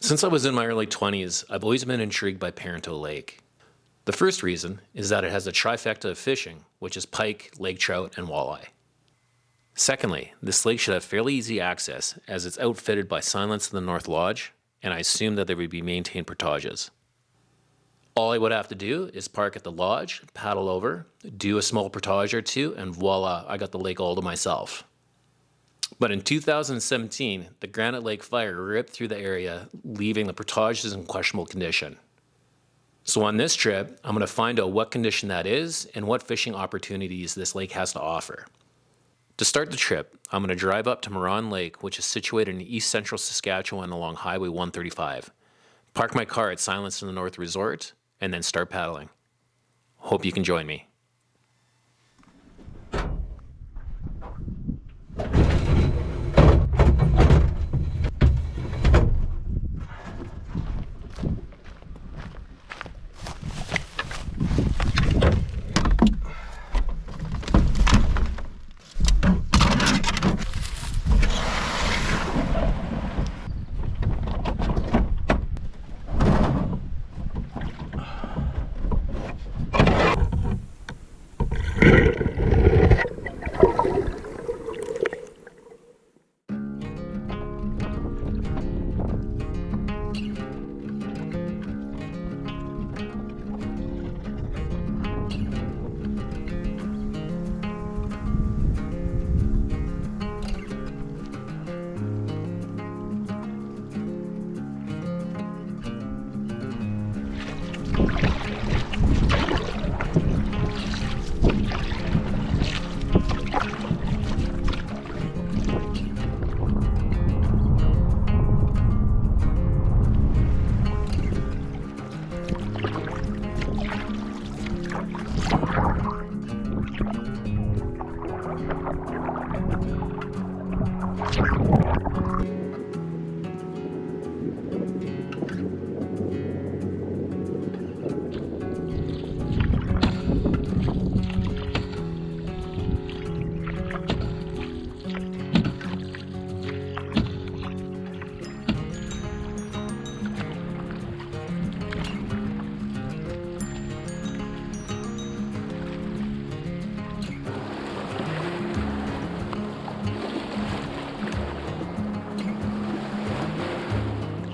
Since I was in my early 20s, I've always been intrigued by Parenteau Lake. The first reason is that it has a trifecta of fishing, which is pike, lake trout, and walleye. Secondly, this lake should have fairly easy access as it's outfitted by Silence in the North Lodge, and I assume that there would be maintained portages. All I would have to do is park at the lodge, paddle over, do a small portage or two, and voila, I got the lake all to myself. But in 2017, the Granite Lake fire ripped through the area, leaving the portages in questionable condition. So on this trip, I'm going to find out what condition that is and what fishing opportunities this lake has to offer. To start the trip, I'm going to drive up to Mirond Lake, which is situated in east central Saskatchewan along Highway 135, park my car at Silence in the North Resort, and then start paddling. Hope you can join me.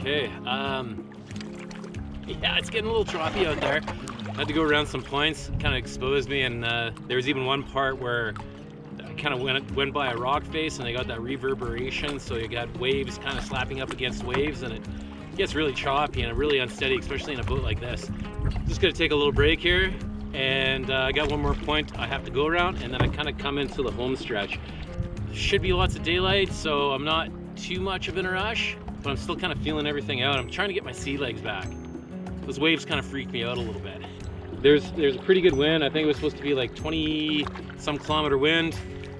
Okay, yeah, it's getting a little choppy out there. I had to go around some points, kind of exposed me, and there was even one part where I kind of went by a rock face and I got that reverberation, so you got waves kind of slapping up against waves, and it gets really choppy and really unsteady, especially in a boat like this. Just gonna take a little break here, and I got one more point I have to go around, and then I kind of come into the home stretch. Should be lots of daylight, so I'm not too much of in a rush, but I'm still kind of feeling everything out. I'm trying to get my sea legs back. Those waves kind of freak me out a little bit. There's a pretty good wind. I think it was supposed to be like 20 some kilometer wind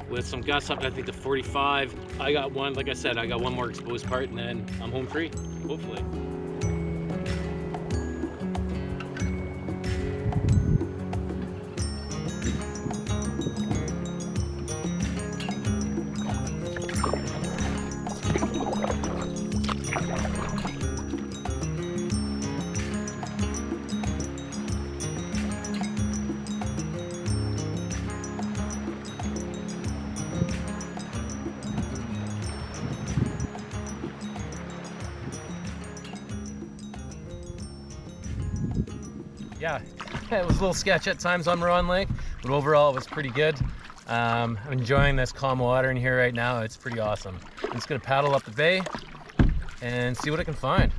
with some gusts up, I think, to 45. I got one, like I said, I got one more exposed part, and then I'm home free, hopefully. Yeah, it was a little sketch at times on Mirond Lake, but overall it was pretty good. I'm enjoying this calm water in here right now. It's pretty awesome. I'm just gonna paddle up the bay and see what I can find.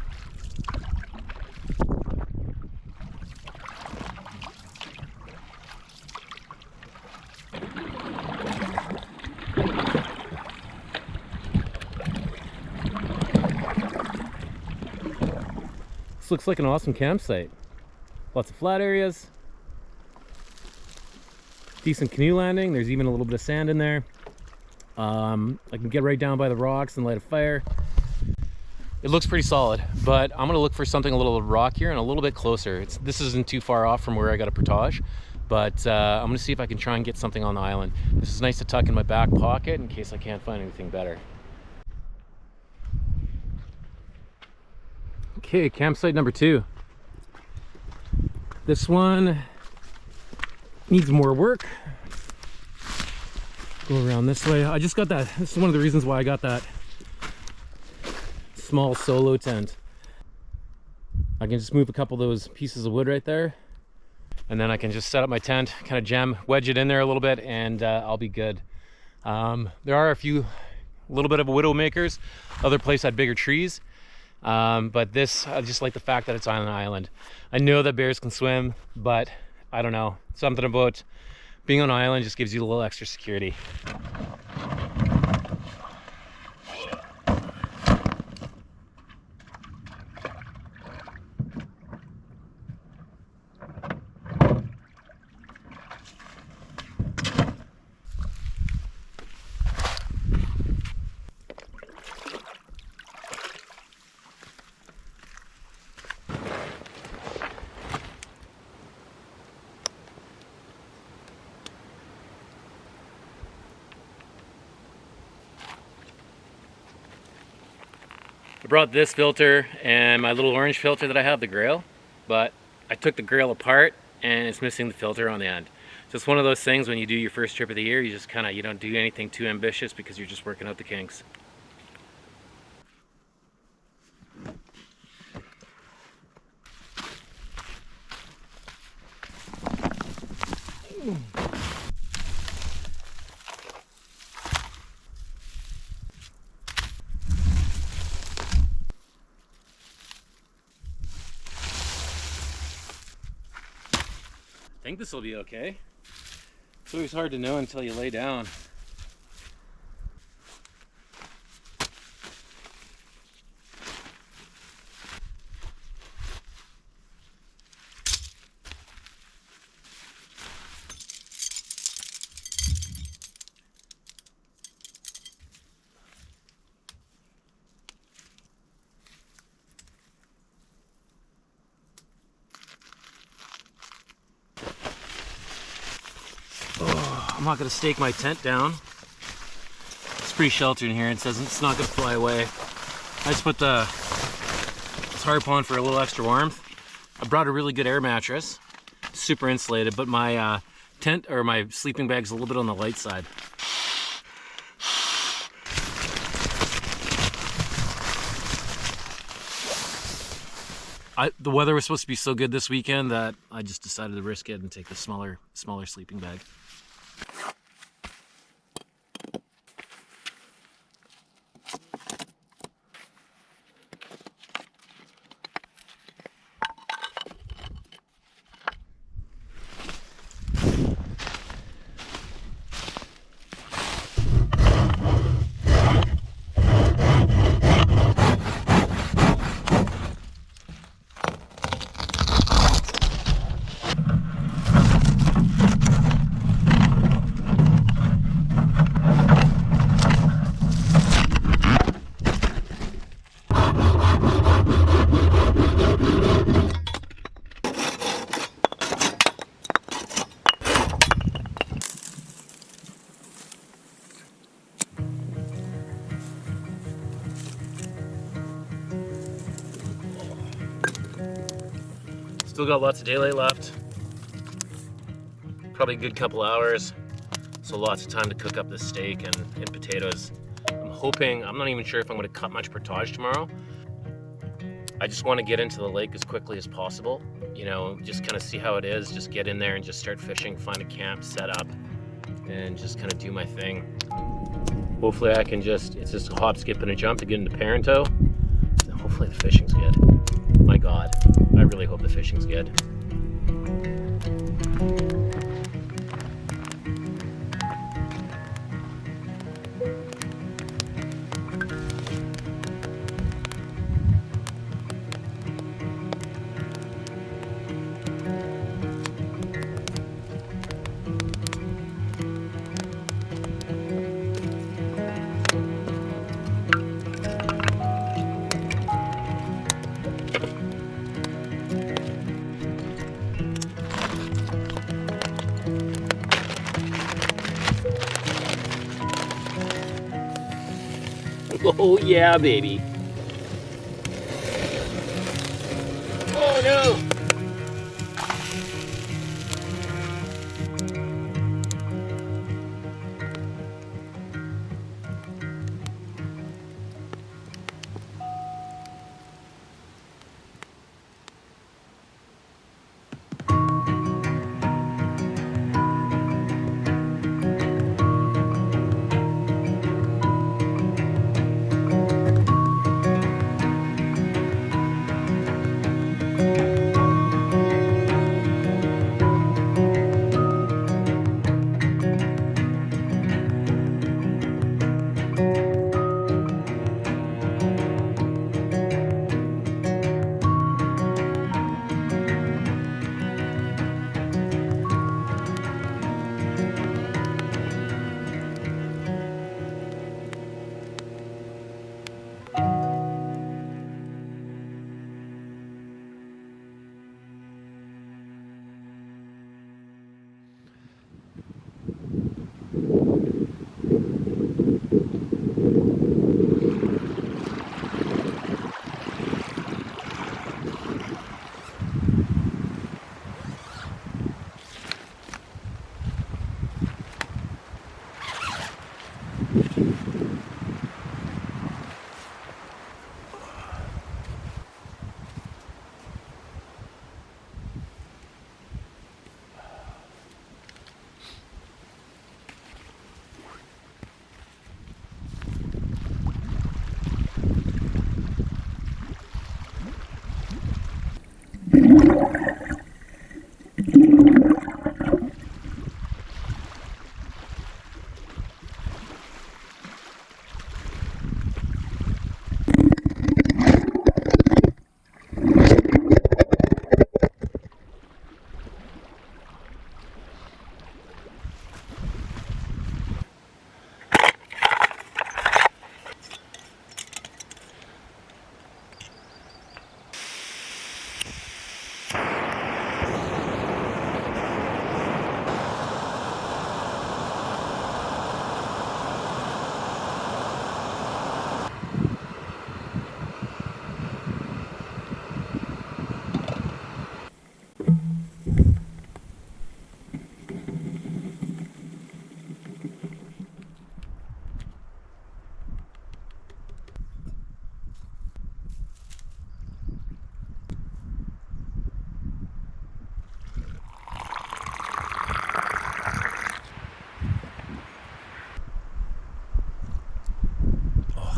This looks like an awesome campsite. Lots of flat areas, decent canoe landing. There's even a little bit of sand in there. I can get right down by the rocks and light a fire. It looks pretty solid, but I'm gonna look for something a little rockier and a little bit closer. This isn't too far off from where I got a portage, but I'm gonna see if I can try and get something on the island. This is nice to tuck in my back pocket in case I can't find anything better. Okay, campsite number 2. This one needs more work. Go around this way. I just got that. This is one of the reasons why I got that small solo tent. I can just move a couple of those pieces of wood right there, and then I can just set up my tent, kind of wedge it in there a little bit, and I'll be good. There are a little bit of widow makers. Other place had bigger trees, but this, I just like the fact that it's on an island. I know that bears can swim, but I don't know. Something about being on an island just gives you a little extra security. I brought this filter and my little orange filter that I have, the Grail, but I took the Grail apart and it's missing the filter on the end. So it's one of those things when you do your first trip of the year, you just you don't do anything too ambitious because you're just working out the kinks. I think this will be okay. It's always hard to know until you lay down. I'm not going to stake my tent down. It's pretty sheltered in here. It says it's not going to fly away. I just put the tarp on for a little extra warmth. I brought a really good air mattress, super insulated, but my tent or my sleeping bag's a little bit on the light side. The weather was supposed to be so good this weekend that I just decided to risk it and take the smaller sleeping bag. Still got lots of daylight left. Probably a good couple hours. So lots of time to cook up this steak and potatoes. I'm not even sure if I'm going to cut much portage tomorrow. I just want to get into the lake as quickly as possible. You know, just kind of see how it is. Just get in there and just start fishing, find a camp, set up, and just kind of do my thing. Hopefully it's just a hop, skip, and a jump to get into Parenteau. Hopefully the fishing's good. My God, I really hope the fishing's good. Oh yeah, baby. Canoe!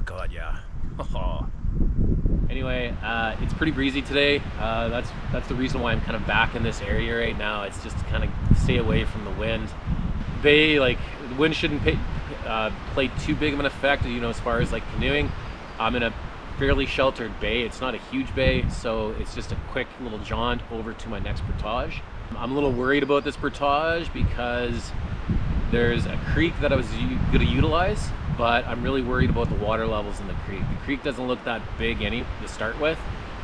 God, yeah. Anyway, it's pretty breezy today. That's the reason why I'm kind of back in this area right now. It's just to kind of stay away from the wind. The wind shouldn't play too big of an effect, as far as like canoeing. I'm in a fairly sheltered bay. It's not a huge bay, so it's just a quick little jaunt over to my next portage. I'm a little worried about this portage because there's a creek that I was going to utilize, but I'm really worried about the water levels in the creek. The creek doesn't look that big to start with.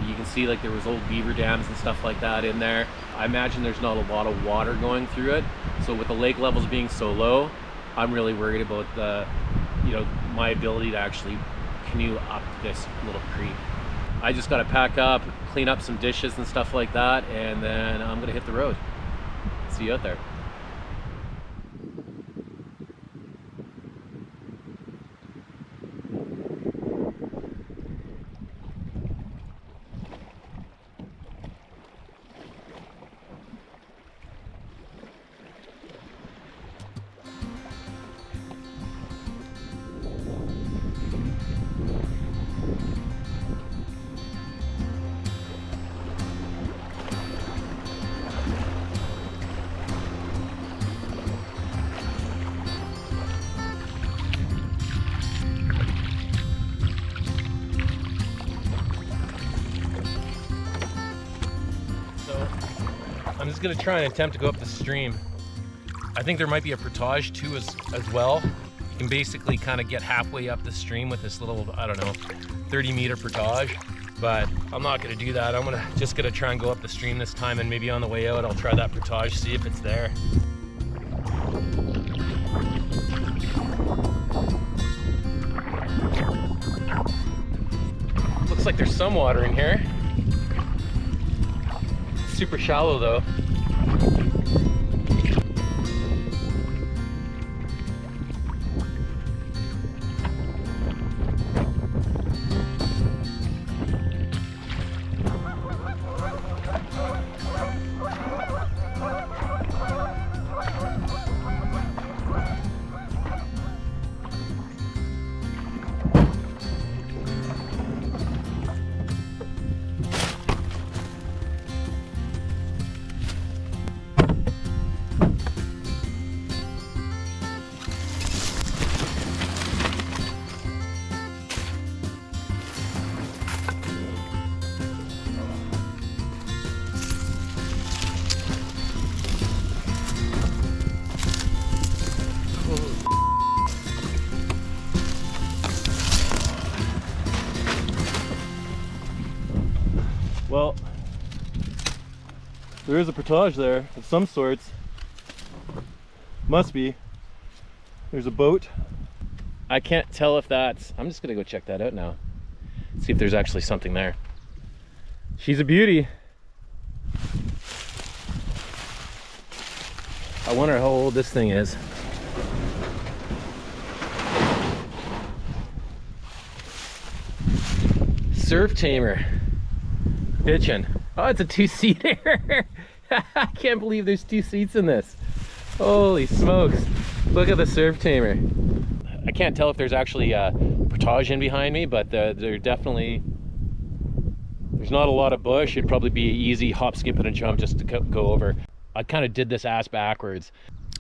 You can see like there was old beaver dams and stuff like that in there. I imagine there's not a lot of water going through it. So with the lake levels being so low, I'm really worried about my ability to actually canoe up this little creek. I just got to pack up, clean up some dishes and stuff like that, and then I'm gonna hit the road. See you out there. I'm just gonna try and attempt to go up the stream. I think there might be a portage too as well. You can basically kind of get halfway up the stream with this little, 30-meter portage, but I'm not gonna do that. I'm just gonna try and go up the stream this time, and maybe on the way out I'll try that portage, see if it's there. Looks like there's some water in here. super shallow though. Well, there is a portage there of some sorts. Must be. There's a boat. I can't tell if that's... I'm just gonna go check that out now. See if there's actually something there. She's a beauty. I wonder how old this thing is. Surf tamer. Pitching. Oh, it's a two-seater. I can't believe there's 2 seats in this. Holy smokes. Look at the surf tamer. I can't tell if there's actually a portage in behind me, but they're definitely... There's not a lot of bush. It'd probably be easy hop, skip, and a jump just to go over. I kind of did this ass backwards.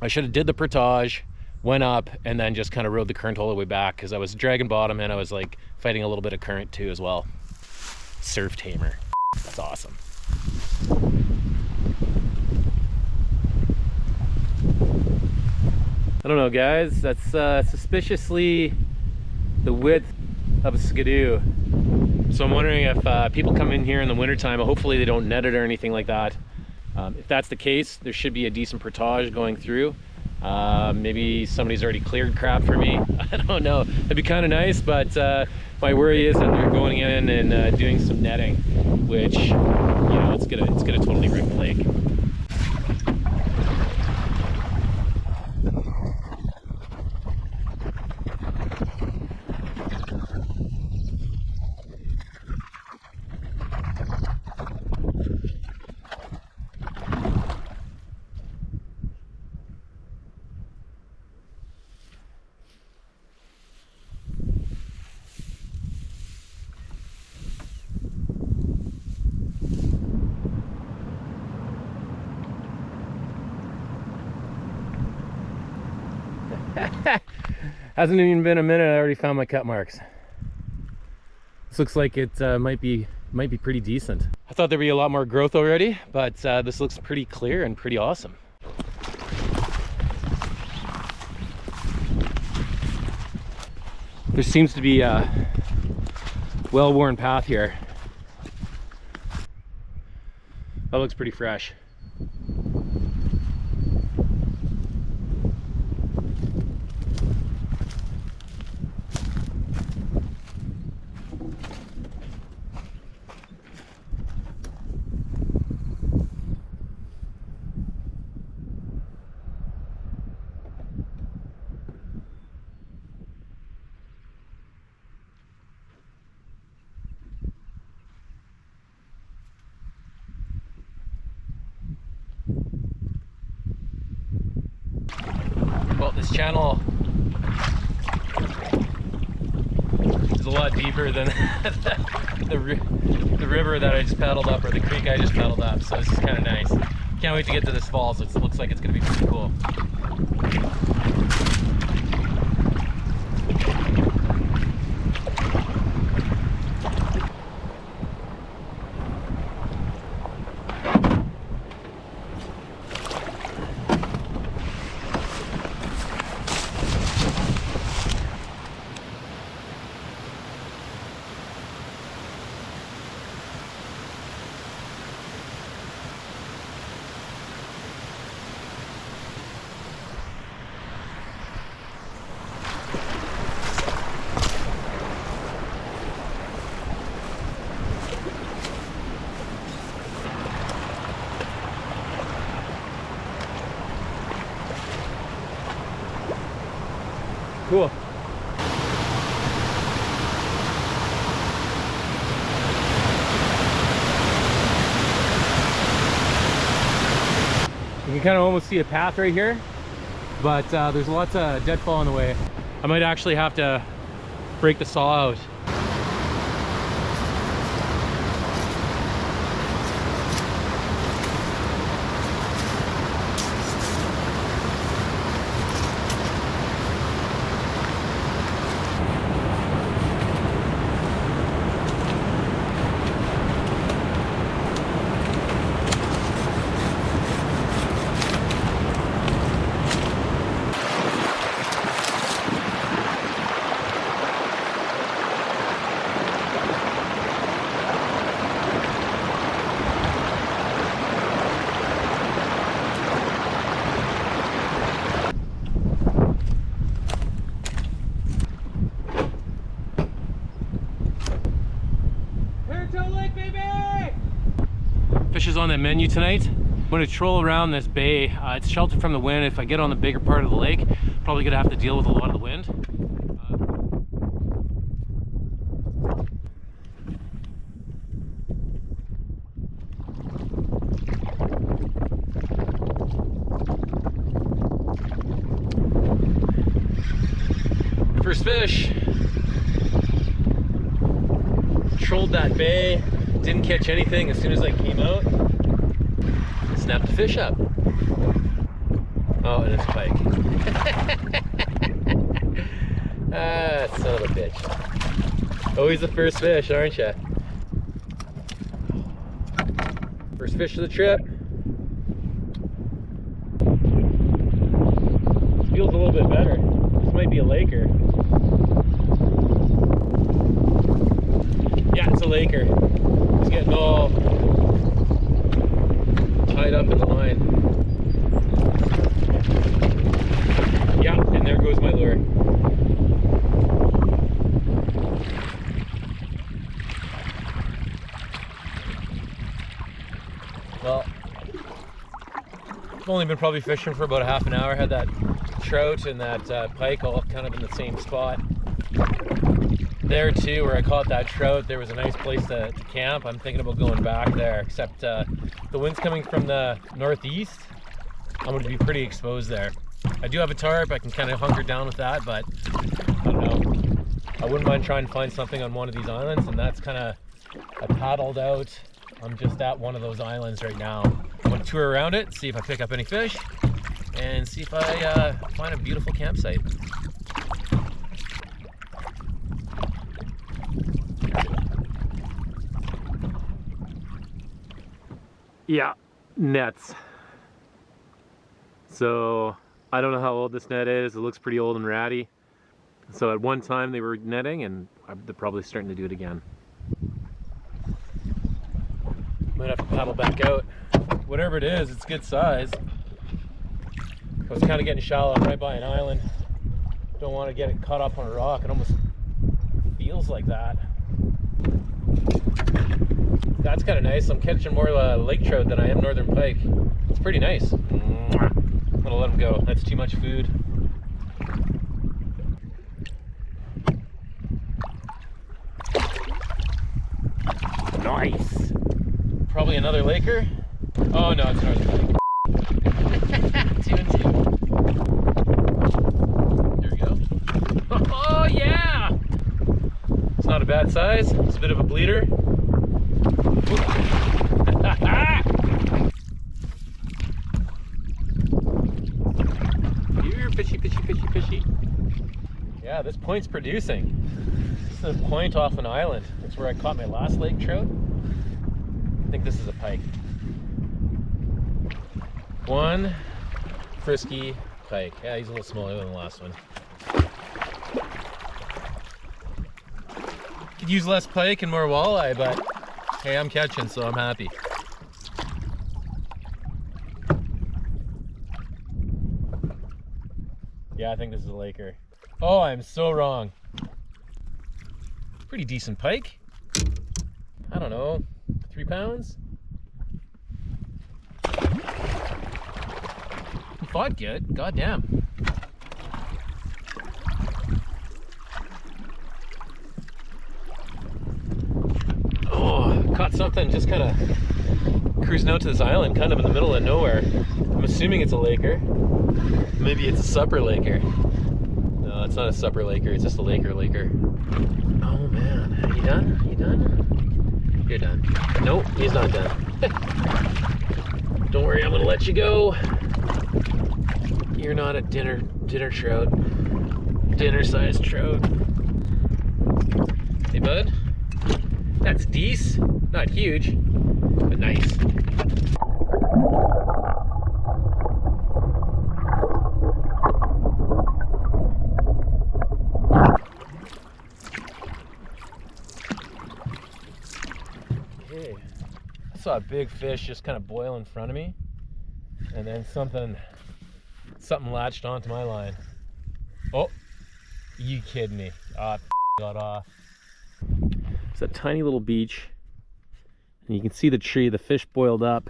I should have did the portage, went up, and then just kind of rode the current all the way back because I was dragging bottom and I was like fighting a little bit of current too as well. Surf tamer. That's awesome. I don't know, guys. That's suspiciously the width of a skidoo. So I'm wondering if people come in here in the wintertime, hopefully they don't net it or anything like that. If that's the case, there should be a decent portage going through. Maybe somebody's already cleared crap for me. I don't know. It'd be kind of nice, but my worry is that they're going in and doing some netting, which, you know, it's gonna totally wreck the lake. Hasn't even been a minute, I already found my cut marks. This looks like it might be pretty decent. I thought there'd be a lot more growth already, but this looks pretty clear and pretty awesome. There seems to be a well-worn path here. That looks pretty fresh. Well, this channel is a lot deeper than the river that I just paddled up, or the creek I just paddled up, so this is kind of nice. Can't wait to get to this falls. It looks like it's going to be pretty cool. cool. You can kind of almost see a path right here, but there's lots of deadfall in the way. I might actually have to break the saw out. Parenteau Lake, baby! Fish is on the menu tonight. I'm going to troll around this bay. It's sheltered from the wind. If I get on the bigger part of the lake, probably going to have to deal with a lot of the wind. First fish. Trolled that bay, didn't catch anything. As soon as I came out, snapped the fish up. Oh, and it's pike. Ah, son of a bitch. Always the first fish, aren't you? First fish of the trip. This feels a little bit better. This might be a laker. Yeah, it's a laker. It's getting all tied up in the line. Yeah, and there goes my lure. Well, I've only been probably fishing for about a half an hour. Had that trout and that pike all kind of in the same spot. There too, where I caught that trout, there was a nice place to camp. I'm thinking about going back there, except the wind's coming from the northeast. I'm going to be pretty exposed there. I do have a tarp, I can kind of hunker down with that, but I don't know. I wouldn't mind trying to find something on one of these islands, and that's kind of, I paddled out. I'm just at one of those islands right now. I'm going to tour around it, see if I pick up any fish, and see if I find a beautiful campsite. Yeah, nets. So I don't know how old this net is. It looks pretty old and ratty. So at one time they were netting, and they're probably starting to do it again. Might have to paddle back out. Whatever it is, it's good size. I was kind of getting shallow. I'm right by an island. Don't want to get it caught up on a rock. It almost feels like that. That's kind of nice. I'm catching more lake trout than I am northern pike. It's pretty nice. I'm gonna let them go. That's too much food. Nice. Probably another laker. Oh no, it's northern pike. 2 and 2. There we go. Oh yeah! It's not a bad size. It's a bit of a bleeder. You're fishy, fishy, fishy, fishy. Yeah, this point's producing. This is a point off an island. That's where I caught my last lake trout. I think this is a pike. One frisky pike. Yeah, he's a little smaller than the last one. Could use less pike and more walleye, but hey, I'm catching, so I'm happy. Yeah, I think this is a laker. Oh, I'm so wrong. Pretty decent pike. I don't know, 3 pounds? He fought good, goddamn. got something just kind of cruising out to this island, kind of in the middle of nowhere. I'm assuming it's a laker. Maybe it's a supper laker. No, it's not a supper laker, it's just a laker. Oh man, you done? You done? You're done. Nope, he's not done. Don't worry, I'm gonna let you go. You're not a dinner trout. Dinner-sized trout. Hey bud, that's decent. Not huge, but nice. Okay, I saw a big fish just kind of boil in front of me, and then something latched onto my line. Oh, you kidding me? Ah, got off. It's a tiny little beach, and you can see the tree. The fish boiled up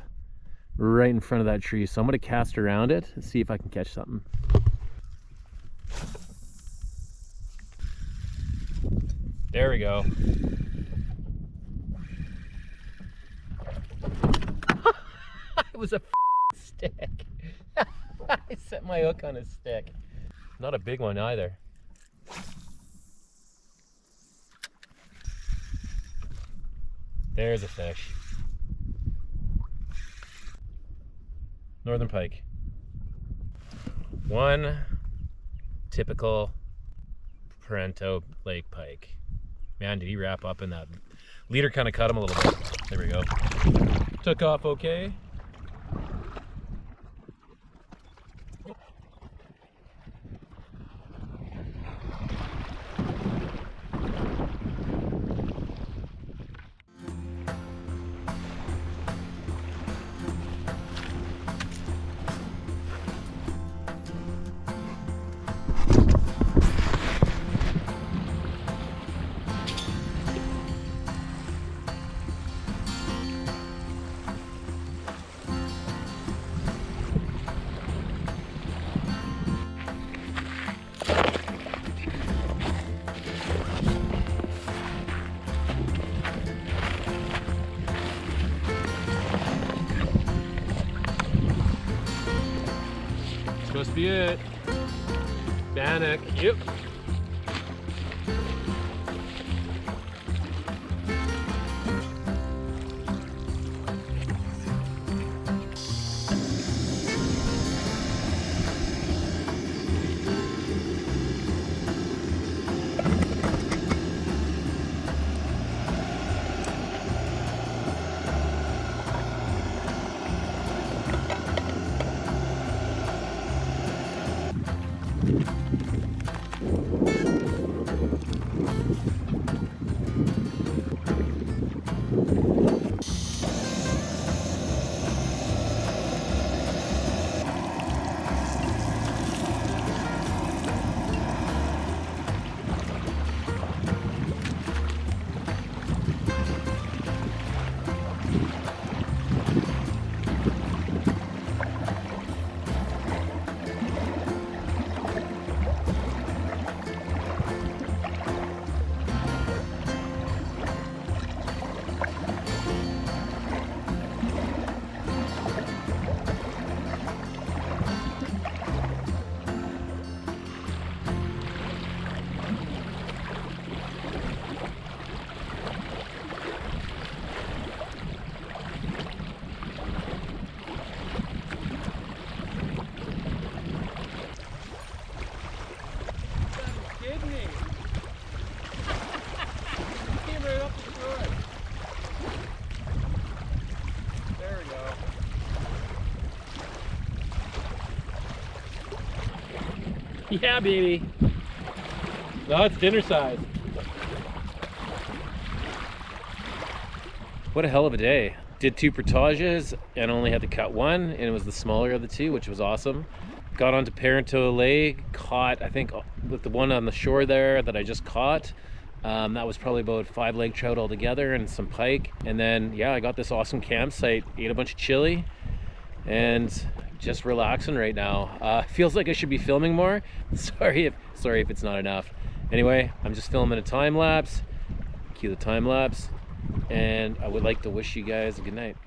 right in front of that tree, so I'm going to cast around it and see if I can catch something. There we go. It was a stick. I set my hook on a stick. Not a big one either. There's a fish. Northern pike. One typical Parenteau Lake pike. Man, did he wrap up in that. Leader kind of cut him a little bit. There we go. Took off okay. Must be it. Bannock, yep. Yeah, baby. No, it's dinner size. What a hell of a day. Did 2 portages and only had to cut one, and it was the smaller of the 2, which was awesome. Got onto Parenteau Lake, caught, I think, with the one on the shore there that I just caught. That was probably about 5 lake trout altogether and some pike. And then, yeah, I got this awesome campsite, ate a bunch of chili, and just relaxing right now. Feels like I should be filming more. Sorry if it's not enough. Anyway, I'm just filming a time lapse. Cue the time lapse. and I would like to wish you guys a good night.